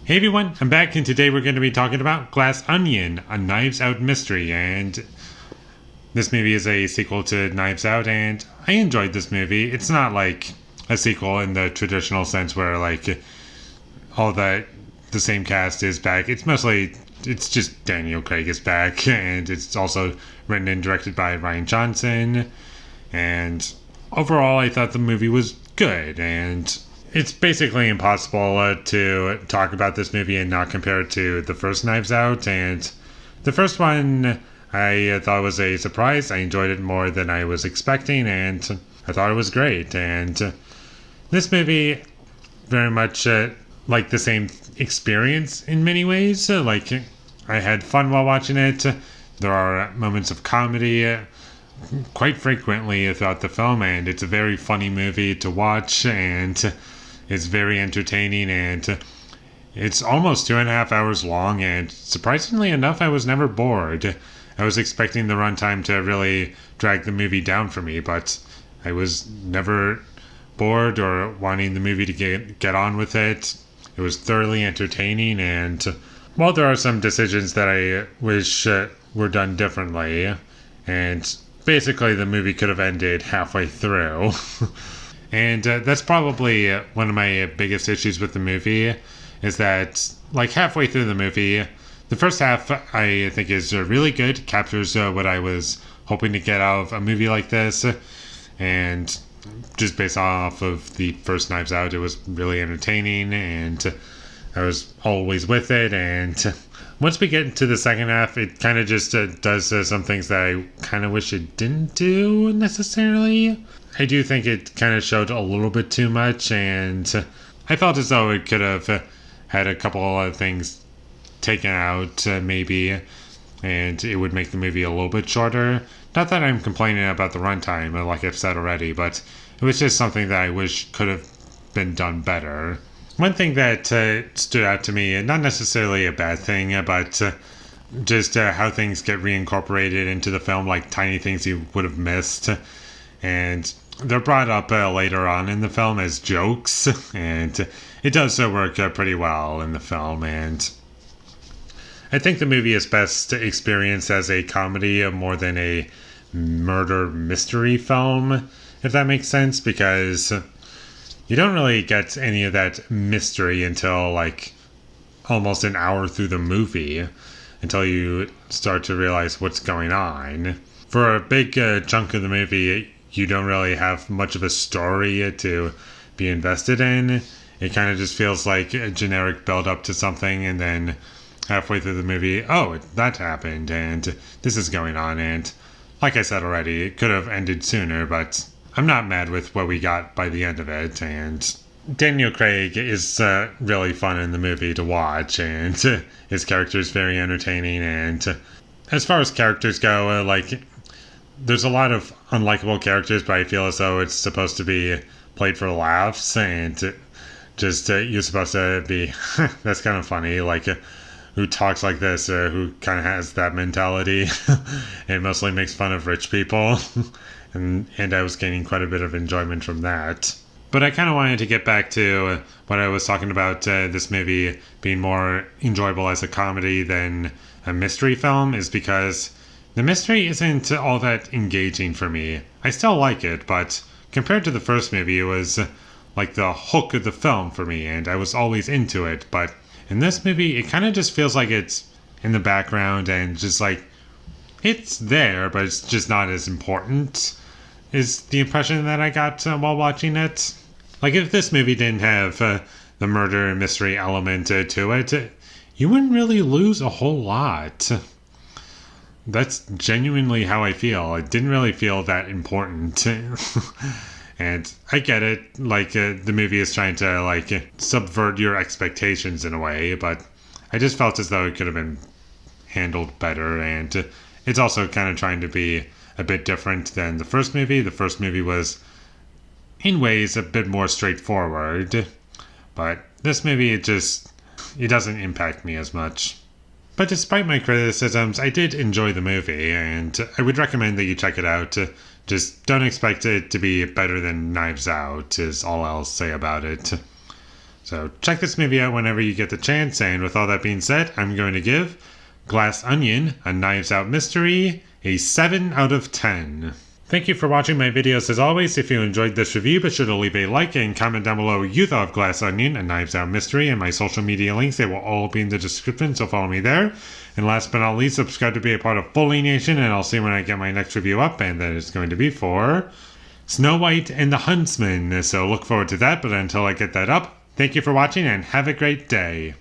Hey everyone, I'm back and today we're going to be talking about Glass Onion, a Knives Out mystery, and this movie is a sequel to Knives Out and I enjoyed this movie. It's not like a sequel in the traditional sense where like all the same cast is back. It's just Daniel Craig is back and it's also written and directed by Ryan Johnson, and overall I thought the movie was good, and it's basically impossible to talk about this movie and not compare it to the first Knives Out. And the first one I thought was a surprise. I enjoyed it more than I was expecting, and I thought it was great. And this movie, very much like the same experience in many ways. Like, I had fun while watching it. There are moments of comedy quite frequently throughout the film, and it's a very funny movie to watch, and it's very entertaining, and it's almost 2.5 hours long, and surprisingly enough, I was never bored. I was expecting the runtime to really drag the movie down for me, but I was never bored or wanting the movie to get on with it. It was thoroughly entertaining, and while there are some decisions that I wish were done differently, and basically the movie could have ended halfway through. And that's probably one of my biggest issues with the movie, is that like halfway through the movie, the first half I think is really good, captures what I was hoping to get out of a movie like this, and just based off of the first Knives Out, it was really entertaining and I was always with it. And once we get into the second half, it kind of just does some things that I kind of wish it didn't do necessarily. I do think it kind of showed a little bit too much, and I felt as though it could have had a couple of things taken out, maybe, and it would make the movie a little bit shorter. Not that I'm complaining about the runtime, like I've said already, but it was just something that I wish could have been done better. One thing that stood out to me, not necessarily a bad thing, but just how things get reincorporated into the film, like tiny things you would have missed. And they're brought up later on in the film as jokes, and it does work pretty well in the film. And I think the movie is best experienced as a comedy more than a murder mystery film, if that makes sense, because you don't really get any of that mystery until like almost an hour through the movie, until you start to realize what's going on. For a big chunk of the movie, you don't really have much of a story to be invested in. It kind of just feels like a generic build up to something, and then halfway through the movie, oh, that happened, and this is going on. And like I said already, it could have ended sooner, but I'm not mad with what we got by the end of it. And Daniel Craig is really fun in the movie to watch, and his character is very entertaining. And as far as characters go, like, there's a lot of unlikable characters, but I feel as though it's supposed to be played for laughs, and just you're supposed to be that's kind of funny, like who talks like this, who kind of has that mentality and mostly makes fun of rich people. and I was gaining quite a bit of enjoyment from that. But I kind of wanted to get back to what I was talking about, this movie being more enjoyable as a comedy than a mystery film, is because the mystery isn't all that engaging for me. I still like it, but compared to the first movie, it was like the hook of the film for me, and I was always into it. But in this movie, it kind of just feels like it's in the background, and just like it's there, but it's just not as important, is the impression that I got while watching it. Like, if this movie didn't have the murder and mystery element to it, you wouldn't really lose a whole lot. That's genuinely how I feel. It didn't really feel that important. And I get it, like, the movie is trying to, like, subvert your expectations in a way, but I just felt as though it could have been handled better, and it's also kind of trying to be a bit different than the first movie. The first movie was, in ways, a bit more straightforward, but this movie, it doesn't impact me as much. But despite my criticisms, I did enjoy the movie, and I would recommend that you check it out. Just don't expect it to be better than Knives Out, is all I'll say about it. So check this movie out whenever you get the chance, and with all that being said, I'm going to give Glass Onion, a Knives Out mystery, a 7 out of 10. Thank you for watching my videos as always. If you enjoyed this review, be sure to leave a like and comment down below what you thought of Glass Onion, a Knives Out mystery, and my social media links. They will all be in the description, so follow me there. And last but not least, subscribe to be a part of Foley Nation, and I'll see you when I get my next review up, and that is going to be for Snow White and the Huntsman. So look forward to that, but until I get that up, thank you for watching and have a great day.